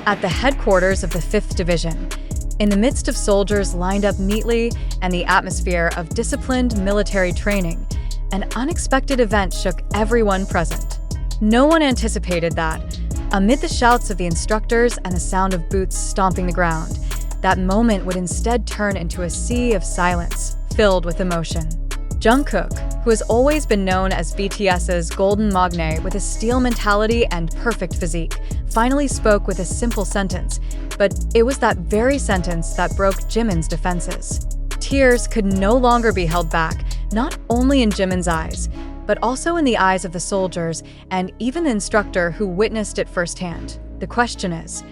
at the headquarters of the 5th Division, in the midst of soldiers lined up neatly and the atmosphere of disciplined military training. An unexpected event shook everyone present. No one anticipated that, amid the shouts of the instructors and the sound of boots stomping the ground, that moment would instead turn into a sea of silence, filled with emotion. Jungkook, who has always been known as BTS's golden magne with a steel mentality and perfect physique, finally spoke with a simple sentence, but it was that very sentence that broke Jimin's defenses. Tears could no longer be held back, not only in Jimin's eyes, but also in the eyes of the soldiers and even the instructor who witnessed it firsthand. The question is,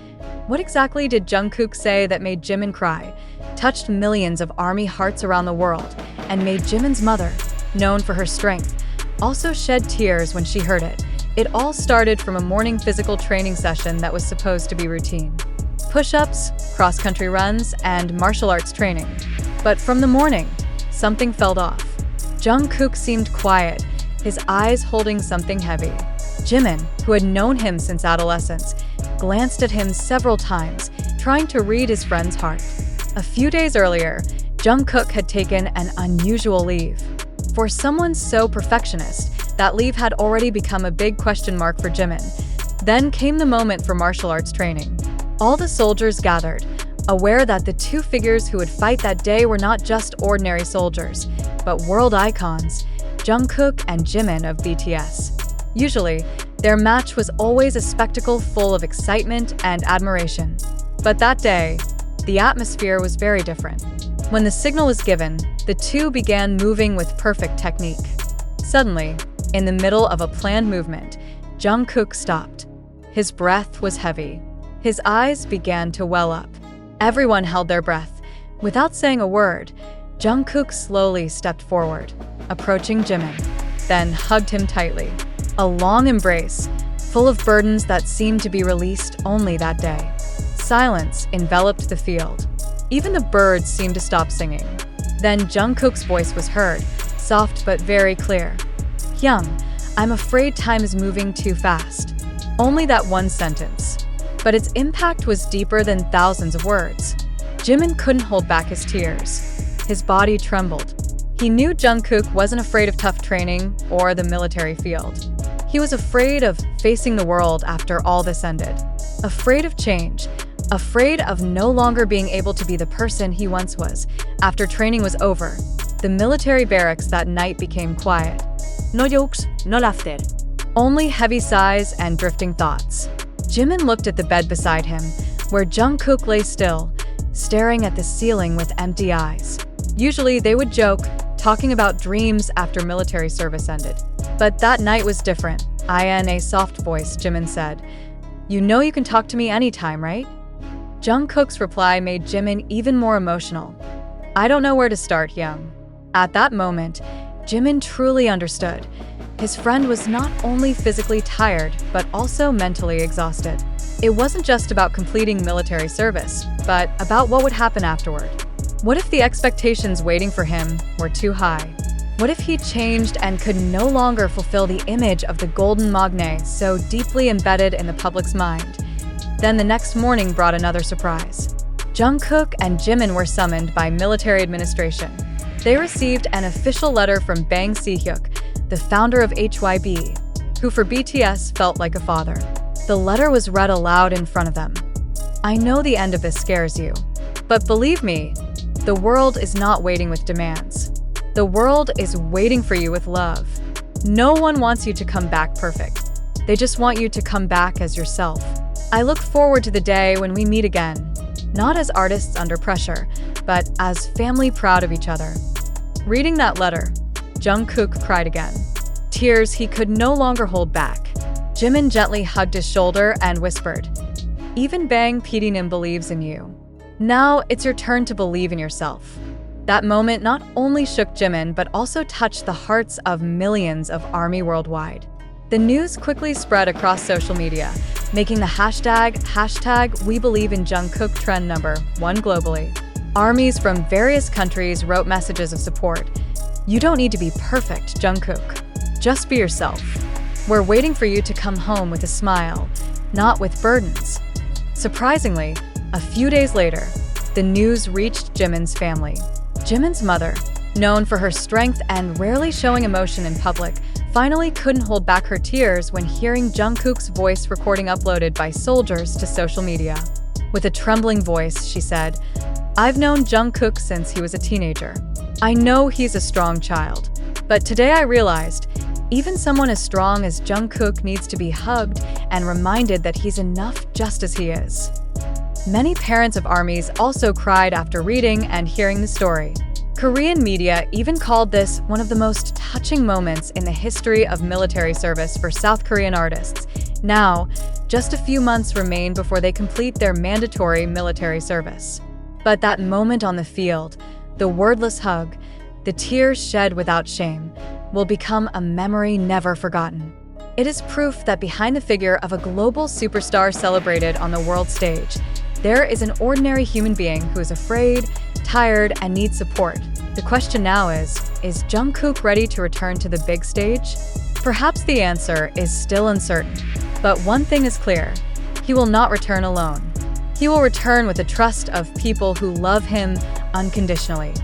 what exactly did Jungkook say that made Jimin cry, touched millions of ARMY hearts around the world, and made Jimin's mother, known for her strength, also shed tears when she heard it? It all started from a morning physical training session that was supposed to be routine. Push-ups, cross-country runs, and martial arts training. But from the morning, something felt off. Jungkook seemed quiet, his eyes holding something heavy. Jimin, who had known him since adolescence, glanced at him several times, trying to read his friend's heart. A few days earlier, Jungkook had taken an unusual leave. For someone so perfectionist, that leave had already become a big question mark for Jimin. Then came the moment for martial arts training. All the soldiers gathered, aware that the two figures who would fight that day were not just ordinary soldiers, but world icons, Jungkook and Jimin of BTS. Usually, their match was always a spectacle full of excitement and admiration. But that day, the atmosphere was very different. When the signal was given, the two began moving with perfect technique. Suddenly, in the middle of a planned movement, Jungkook stopped. His breath was heavy. His eyes began to well up. Everyone held their breath. Without saying a word, Jungkook slowly stepped forward, approaching Jimin, then hugged him tightly. A long embrace, full of burdens that seemed to be released only that day. Silence enveloped the field. Even the birds seemed to stop singing. Then Jungkook's voice was heard, soft but very clear. "Young, I'm afraid time is moving too fast." Only that one sentence. But its impact was deeper than thousands of words. Jimin couldn't hold back his tears. His body trembled. He knew Jungkook wasn't afraid of tough training or the military field. He was afraid of facing the world after all this ended. Afraid of change. Afraid of no longer being able to be the person he once was. After training was over, the military barracks that night became quiet. No jokes, no laughter. Only heavy sighs and drifting thoughts. Jimin looked at the bed beside him, where Jungkook lay still, staring at the ceiling with empty eyes. Usually they would joke, talking about dreams after military service ended. But that night was different. In a soft voice, Jimin said, "You know you can talk to me anytime, right?" Jungkook's reply made Jimin even more emotional. "I don't know where to start, Young." At that moment, Jimin truly understood. His friend was not only physically tired, but also mentally exhausted. It wasn't just about completing military service, but about what would happen afterward. What if the expectations waiting for him were too high? What if he changed and could no longer fulfill the image of the golden magne so deeply embedded in the public's mind? Then the next morning brought another surprise. Jungkook and Jimin were summoned by military administration. They received an official letter from Bang Si-hyuk, the founder of HYB, who for BTS felt like a father. The letter was read aloud in front of them. "I know the end of this scares you, but believe me, the world is not waiting with demands. The world is waiting for you with love. No one wants you to come back perfect. They just want you to come back as yourself. I look forward to the day when we meet again, not as artists under pressure, but as family proud of each other." Reading that letter, Jungkook cried again. Tears he could no longer hold back. Jimin gently hugged his shoulder and whispered, "Even Bang Ptnim believes in you. Now it's your turn to believe in yourself." That moment not only shook Jimin, but also touched the hearts of millions of ARMY worldwide. The news quickly spread across social media, making the hashtag #WeBelieveInJungkook trend #1 globally. ARMYs from various countries wrote messages of support. "You don't need to be perfect, Jungkook. Just be yourself. We're waiting for you to come home with a smile, not with burdens." Surprisingly, a few days later, the news reached Jimin's family. Jimin's mother, known for her strength and rarely showing emotion in public, finally couldn't hold back her tears when hearing Jungkook's voice recording uploaded by soldiers to social media. With a trembling voice, she said, "I've known Jungkook since he was a teenager. I know he's a strong child. But today I realized, even someone as strong as Jungkook needs to be hugged and reminded that he's enough just as he is." Many parents of armies also cried after reading and hearing the story. Korean media even called this one of the most touching moments in the history of military service for South Korean artists. Now, just a few months remain before they complete their mandatory military service. But that moment on the field, the wordless hug, the tears shed without shame, will become a memory never forgotten. It is proof that behind the figure of a global superstar celebrated on the world stage, there is an ordinary human being who is afraid, tired, and needs support. The question now is Jungkook ready to return to the big stage? Perhaps the answer is still uncertain, but one thing is clear: he will not return alone. He will return with the trust of people who love him unconditionally.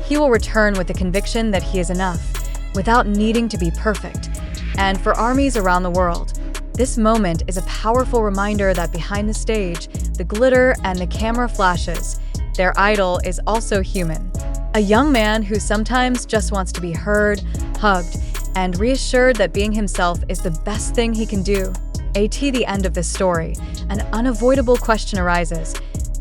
He will return with the conviction that he is enough, without needing to be perfect. And for armies around the world, this moment is a powerful reminder that behind the stage, the glitter and the camera flashes, their idol is also human. A young man who sometimes just wants to be heard, hugged, and reassured that being himself is the best thing he can do. At the end of this story, an unavoidable question arises.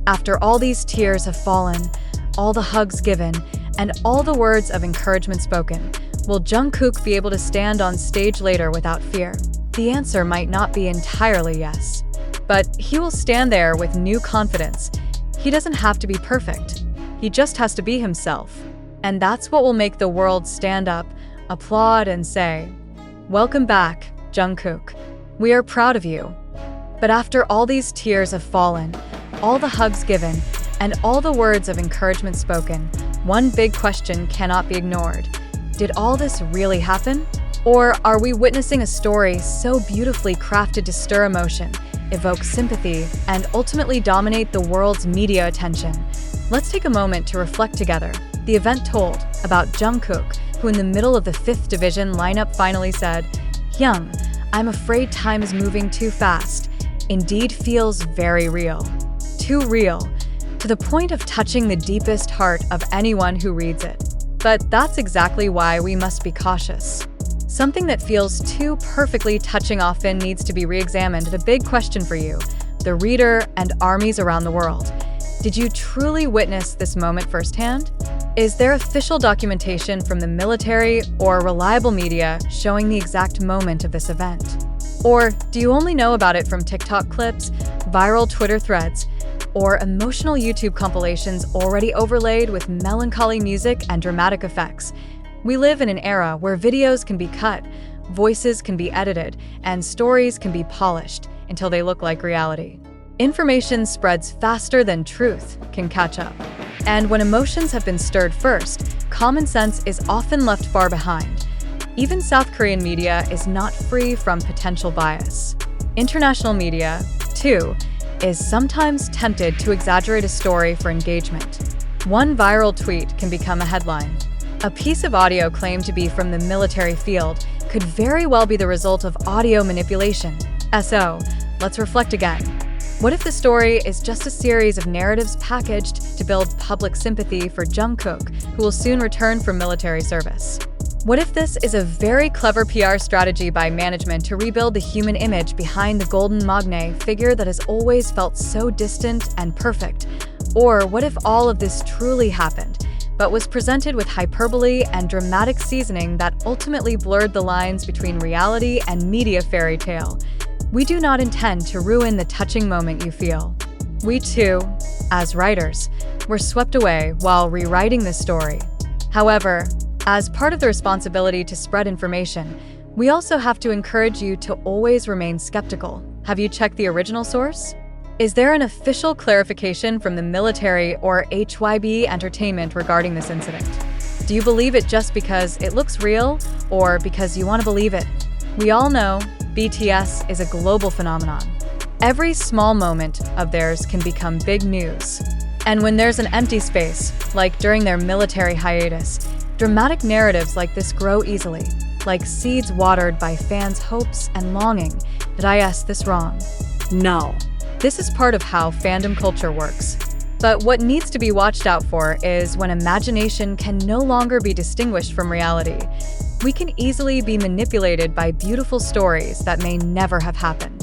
After all these tears have fallen, all the hugs given, and all the words of encouragement spoken, will Jungkook be able to stand on stage later without fear? The answer might not be entirely yes. But he will stand there with new confidence. He doesn't have to be perfect. He just has to be himself. And that's what will make the world stand up, applaud, and say, "Welcome back, Jungkook. We are proud of you." But after all these tears have fallen, all the hugs given, and all the words of encouragement spoken, one big question cannot be ignored. Did all this really happen? Or are we witnessing a story so beautifully crafted to stir emotion, evoke sympathy, and ultimately dominate the world's media attention? Let's take a moment to reflect together. The event told about Jungkook, who in the middle of the 5th Division lineup finally said, "Hyung, I'm afraid time is moving too fast. Indeed feels very real. Too real, to the point of touching the deepest heart of anyone who reads it." But that's exactly why we must be cautious. Something that feels too perfectly touching often needs to be re-examined. And a big question for you, the reader and armies around the world. Did you truly witness this moment firsthand? Is there official documentation from the military or reliable media showing the exact moment of this event? Or do you only know about it from TikTok clips, viral Twitter threads, or emotional YouTube compilations already overlaid with melancholy music and dramatic effects? We live in an era where videos can be cut, voices can be edited, and stories can be polished until they look like reality. Information spreads faster than truth can catch up. And when emotions have been stirred first, common sense is often left far behind. Even South Korean media is not free from potential bias. International media, too, is sometimes tempted to exaggerate a story for engagement. One viral tweet can become a headline. A piece of audio claimed to be from the military field could very well be the result of audio manipulation. So, let's reflect again. What if the story is just a series of narratives packaged to build public sympathy for Jungkook, who will soon return from military service? What if this is a very clever PR strategy by management to rebuild the human image behind the golden magne figure that has always felt so distant and perfect? Or what if all of this truly happened, but was presented with hyperbole and dramatic seasoning that ultimately blurred the lines between reality and media fairy tale? We do not intend to ruin the touching moment you feel. We too, as writers, were swept away while rewriting this story. However, as part of the responsibility to spread information, we also have to encourage you to always remain skeptical. Have you checked the original source? Is there an official clarification from the military or HYB Entertainment regarding this incident? Do you believe it just because it looks real or because you want to believe it? We all know BTS is a global phenomenon. Every small moment of theirs can become big news. And when there's an empty space, like during their military hiatus, dramatic narratives like this grow easily, like seeds watered by fans' hopes and longing. Did I ask this wrong? No. This is part of how fandom culture works. But what needs to be watched out for is when imagination can no longer be distinguished from reality. We can easily be manipulated by beautiful stories that may never have happened.